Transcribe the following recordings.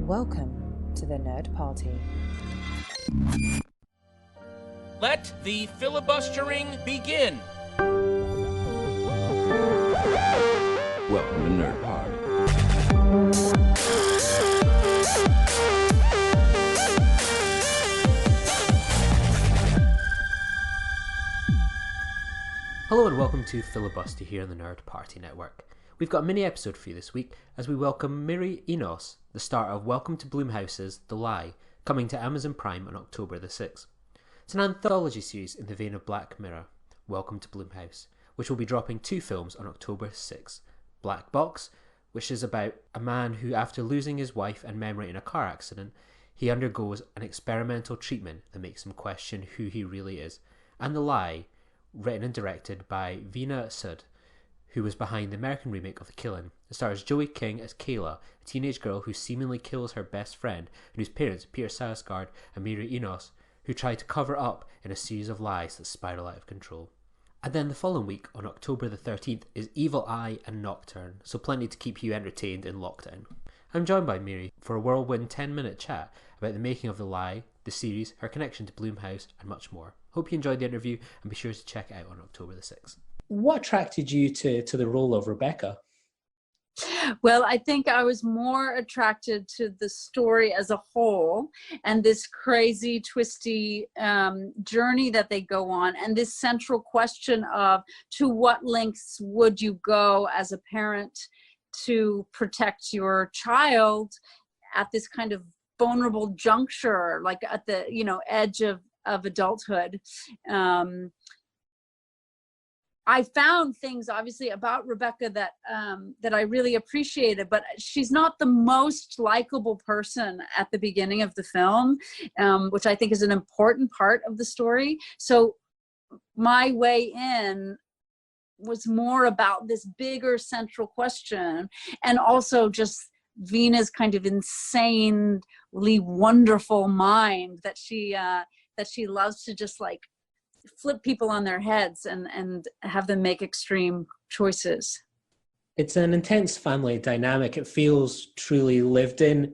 Welcome to the Nerd Party. Let the filibustering begin. Welcome to Nerd Pod. Hello and welcome to Filibuster here on the Nerd Party Network. We've got a mini episode for you this week as we welcome Mireille Enos, the star of Welcome to Blumhouse's The Lie, coming to Amazon Prime on October the 6th. It's an anthology series in the vein of Black Mirror, Welcome to Blumhouse, which will be dropping 2 films on October 6th. Black Box, which is about a man who, after losing his wife and memory in a car accident, he undergoes an experimental treatment that makes him question who he really is. And The Lie, written and directed by Veena Sud, who was behind the American remake of The Killing. It stars Joey King as Kayla, a teenage girl who seemingly kills her best friend and whose parents, Peter Sarsgaard and Mireille Enos, who try to cover up in a series of lies that spiral out of control. And then the following week, on October the 13th, is Evil Eye and Nocturne, so plenty to keep you entertained in lockdown. I'm joined by Mireille for a whirlwind 10-minute chat about the making of The Lie, the series, her connection to Blumhouse, and much more. Hope you enjoyed the interview and be sure to check it out on October the 6th. What attracted you to the role of Rebecca? Well, I think I was more attracted to the story as a whole and this crazy, twisty journey that they go on, and this central question of to what lengths would you go as a parent to protect your child at this kind of vulnerable juncture, like at the edge of adulthood. I found things obviously about Rebecca that I really appreciated, but she's not the most likable person at the beginning of the film, which I think is an important part of the story. So my way in was more about this bigger central question, and also just Veena's kind of insanely wonderful mind that she loves to just like flip people on their heads and have them make extreme choices. It's an intense family dynamic. It feels truly lived in.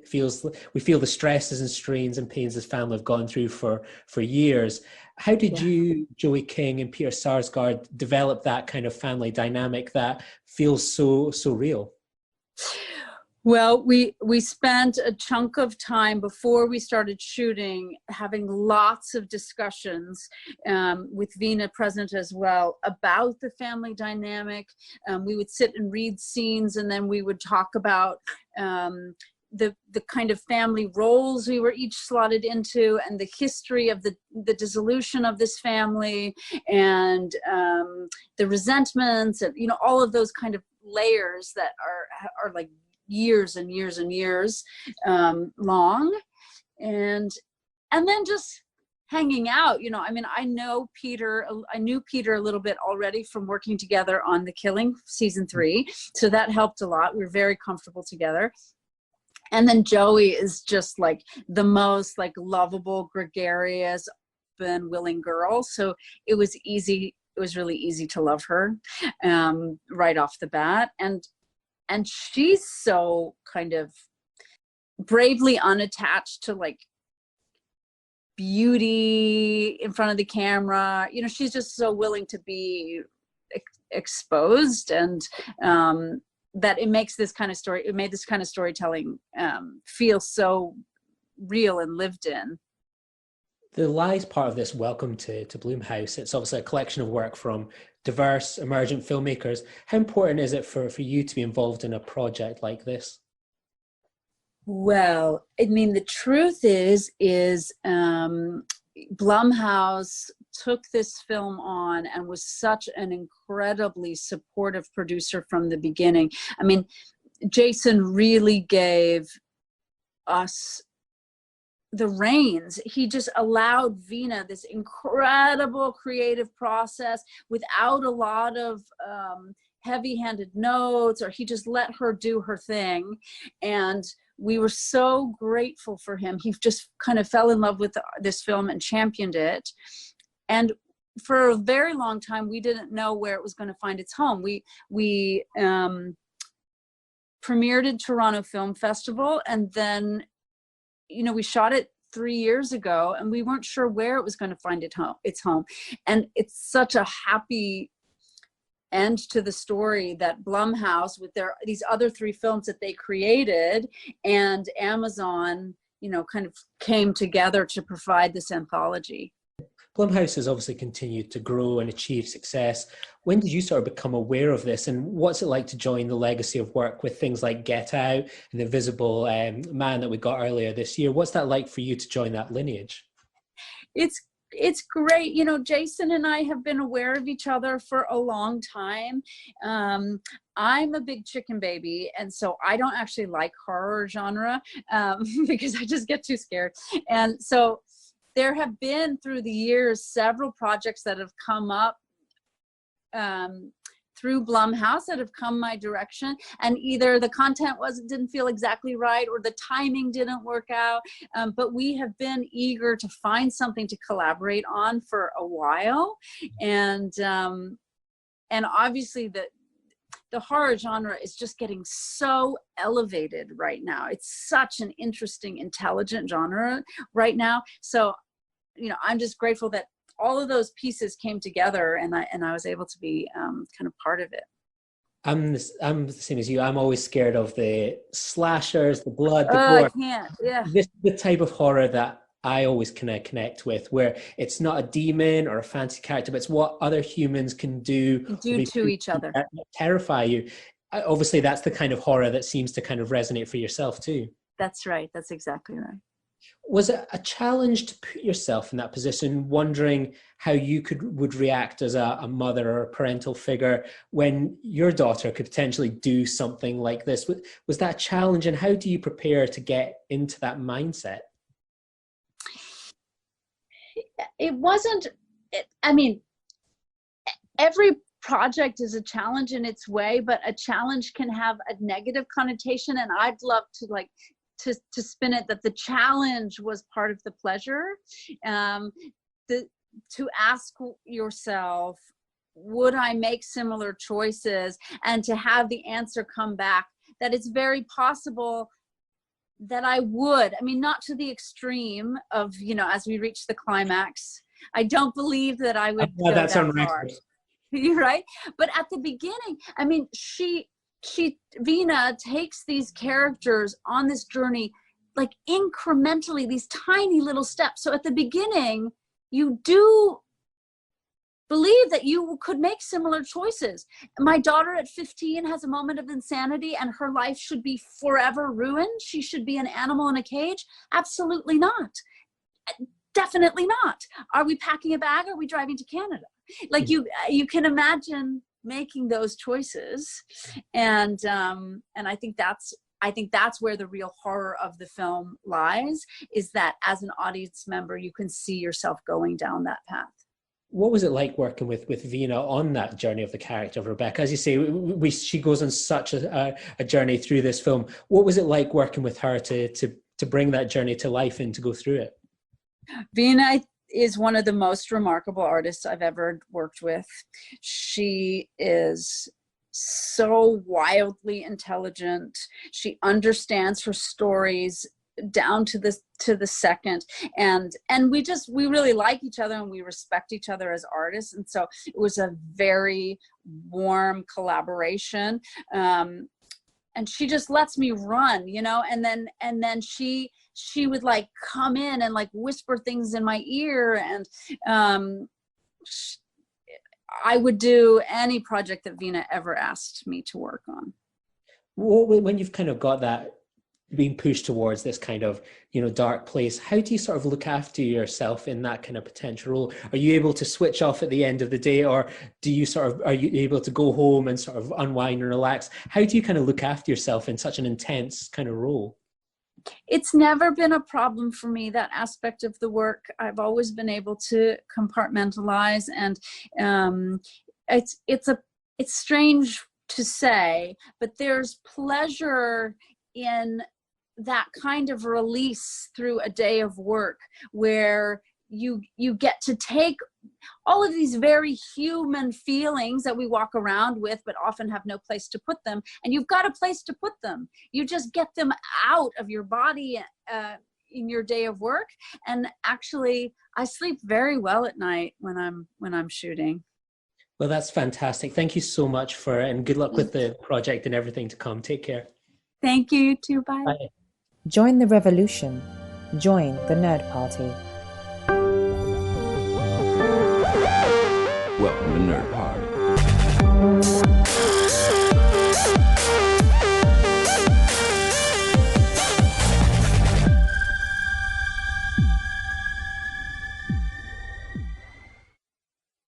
We feel the stresses and strains and pains this family have gone through for years. How did you, Joey King and Peter Sarsgaard, develop that kind of family dynamic that feels so real? Well, we spent a chunk of time before we started shooting having lots of discussions with Veena present as well about the family dynamic. We would sit and read scenes, and then we would talk about the kind of family roles we were each slotted into, and the history of the dissolution of this family, and the resentments, and all of those kind of layers that are like years and years and years long, and then just hanging out. I knew Peter a little bit already from working together on The Killing season 3, so that helped a lot. We were very comfortable together. And then Joey is just like the most like lovable, gregarious, open, willing girl, so it was really easy to love her right off the bat. And she's so kind of bravely unattached to like beauty in front of the camera. She's just so willing to be exposed, and that it makes this kind of story, it made this kind of storytelling feel so real and lived in. The Lies part of this Welcome to Blumhouse, it's obviously a collection of work from diverse emergent filmmakers. How important is it for you to be involved in a project like this? Well, the truth is Blumhouse took this film on and was such an incredibly supportive producer from the beginning. Jason really gave us the reins. He just allowed Veena this incredible creative process without a lot of heavy-handed notes, or he just let her do her thing. And we were so grateful for him. He just kind of fell in love with this film and championed it. And for a very long time, we didn't know where it was going to find its home. We premiered at Toronto Film Festival, and then we shot it 3 years ago, and we weren't sure where it was going to find its home. And it's such a happy end to the story that Blumhouse, with these other 3 films that they created, and Amazon, kind of came together to provide this anthology. Blumhouse has obviously continued to grow and achieve success. When did you sort of become aware of this, and what's it like to join the legacy of work with things like Get Out and The Invisible Man that we got earlier this year? What's that like for you to join that lineage? It's great. Jason and I have been aware of each other for a long time. I'm a big chicken baby, and so I don't actually like horror genre because I just get too scared. And so there have been, through the years, several projects that have come up through Blumhouse that have come my direction, and either the content didn't feel exactly right, or the timing didn't work out. But we have been eager to find something to collaborate on for a while, and obviously the horror genre is just getting so elevated right now. It's such an interesting, intelligent genre right now. So, I'm just grateful that all of those pieces came together, and I was able to be kind of part of it. I'm the same as you. I'm always scared of the slashers, the blood, the gore. gore. I can't. Yeah. This is the type of horror that I always connect with, where it's not a demon or a fancy character, but it's what other humans can do to each other, that terrify you. Obviously, that's the kind of horror that seems to kind of resonate for yourself too. That's right. That's exactly right. Was it a challenge to put yourself in that position, wondering how you would react as a mother or a parental figure when your daughter could potentially do something like this? Was that a challenge, and how do you prepare to get into that mindset? It wasn't, every project is a challenge in its way, but a challenge can have a negative connotation, and I'd love to to spin it that the challenge was part of the pleasure. To ask yourself, would I make similar choices, and to have the answer come back that it's very possible that I would. Not to the extreme of, as we reach the climax, I don't believe that I would go that far. You're right. But at the beginning, Veena takes these characters on this journey, like incrementally, these tiny little steps. So at the beginning, you do believe that you could make similar choices. My daughter at 15 has a moment of insanity, and her life should be forever ruined. She should be an animal in a cage. Absolutely not. Definitely not. Are we packing a bag? Or are we driving to Canada? Like you can imagine making those choices, and I think that's where the real horror of the film lies, is that as an audience member, you can see yourself going down that path. What was it like working with Veena on that journey of the character of Rebecca? As you say, she goes on such a journey through this film. What was it like working with her to bring that journey to life and to go through it? Veena is one of the most remarkable artists I've ever worked with. She is so wildly intelligent. She understands her stories down to the second, and we really like each other, and we respect each other as artists, and so it was a very warm collaboration. And she just lets me run, and then she would like come in and like whisper things in my ear, and I would do any project that Veena ever asked me to work on. Well, when you've kind of got that being pushed towards this kind of, dark place, how do you sort of look after yourself in that kind of potential role? Are you able to switch off at the end of the day, or are you able to go home and sort of unwind and relax? How do you kind of look after yourself in such an intense kind of role? It's never been a problem for me, that aspect of the work. I've always been able to compartmentalize, and it's strange to say, but there's pleasure in that kind of release through a day of work, where you get to take all of these very human feelings that we walk around with, but often have no place to put them, and you've got a place to put them. You just get them out of your body, in your day of work. And actually, I sleep very well at night when I'm shooting. Well, that's fantastic. Thank you so much and good luck with the project and everything to come. Take care. Thank you too. Bye. Bye. Join the revolution. Join the Nerd Party. Welcome to Nerd Party.